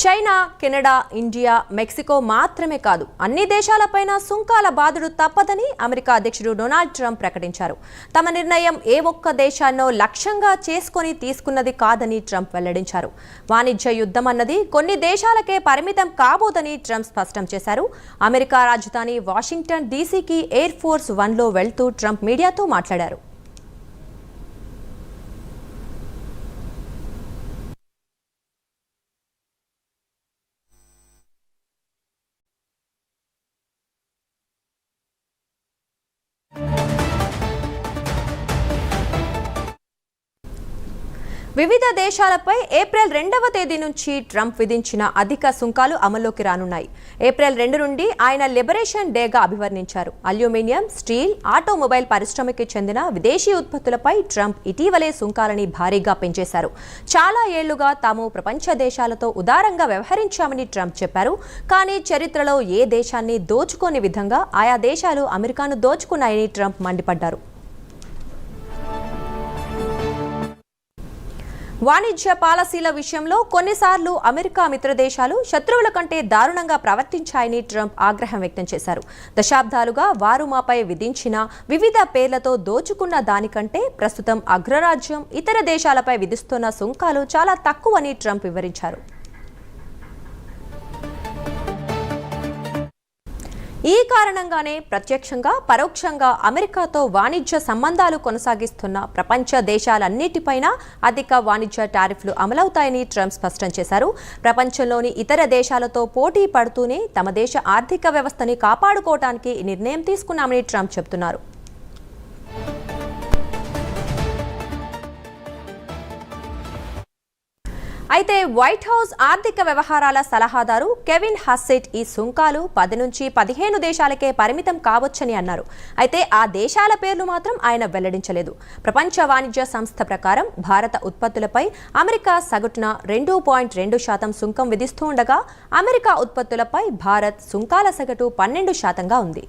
China, Canada, India, Mexico మాత్రమే కాదు అన్ని దేశాలపైన సుంకాల బాధలు తప్పదని అమెరికా అధ్యక్షుడు డొనాల్డ్ ట్రంప్ ప్రకటించారు. తమ నిర్ణయం ఏ ఒక్క దేశాన్నో లక్ష్యంగా చేసుకొని తీసుకున్నది కాదని ట్రంప్ వెల్లడించారు. వాణిజ్య యుద్ధం అన్నది కొన్ని దేశాలకే పరిమితం కాబోదని ట్రంప్ స్పష్టం చేశారు. అమెరికా రాజధాని వాషింగ్టన్ డీసీకి ఎయిర్ ఫోర్స్ 1లో వెళ్తూ ట్రంప్ మీడియాతో మాట్లాడారు. వివిధ దేశాలపై ఏప్రిల్ 2వ తేదీ నుంచి ట్రంప్ విధించిన అధిక సుంకాలు అమల్లోకి రానున్నాయి. ఏప్రిల్ 2 నుండి ఆయన లిబరేషన్ డేగా అభివర్ణించారు. అల్యూమినియం, స్టీల్, ఆటోమొబైల్ పరిశ్రమకి చెందిన విదేశీ ఉత్పత్తులపై ట్రంప్ ఇటీవలే సుంకాలని భారీగా పెంచేశారు. చాలా ఏళ్లుగా తాము ప్రపంచ దేశాలతో ఉదారంగా వ్యవహరించామని ట్రంప్ చెప్పారు. కానీ చరిత్రలో ఏ దేశాన్ని దోచుకోని విధంగా ఆయా దేశాలు అమెరికాను దోచుకున్నాయని ట్రంప్ మండిపడ్డారు. వాణిజ్య పాలసీల విషయంలో కొన్నిసార్లు అమెరికా మిత్రదేశాలు శత్రువుల కంటే దారుణంగా ప్రవర్తించాయని ట్రంప్ ఆగ్రహం వ్యక్తం చేశారు. దశాబ్దాలుగా వారు మాపై విధించిన వివిధ పేర్లతో దోచుకున్న దానికంటే ప్రస్తుతం అగ్రరాజ్యం ఇతర దేశాలపై విధిస్తున్న సుంకాలు చాలా తక్కువని ట్రంప్ వివరించారు. ఈ కారణంగానే ప్రత్యక్షంగా పరోక్షంగా అమెరికాతో వాణిజ్య సంబంధాలు కొనసాగిస్తున్న ప్రపంచ దేశాలన్నిటిపైన అధిక వాణిజ్య టారిఫ్లు అమలవుతాయని ట్రంప్ స్పష్టం చేశారు. ప్రపంచంలోని ఇతర దేశాలతో పోటీ పడుతూనే తమ దేశ ఆర్థిక వ్యవస్థని కాపాడుకోవడానికి ఈ నిర్ణయం తీసుకున్నామని ట్రంప్ చెబుతున్నారు. అయితే వైట్ హౌస్ ఆర్థిక వ్యవహారాల సలహాదారు కెవిన్ హస్సెట్ ఈ సుంకాలు 10 నుంచి 15 దేశాలకే పరిమితం కావచ్చని అన్నారు. అయితే ఆ దేశాల పేర్లు మాత్రం ఆయన వెల్లడించలేదు. ప్రపంచ వాణిజ్య సంస్థ ప్రకారం భారత ఉత్పత్తులపై అమెరికా సగటున 2.2% సుంకం విధిస్తూ ఉండగా అమెరికా ఉత్పత్తులపై భారత్ సుంకాల సగటు 12%గా ఉంది.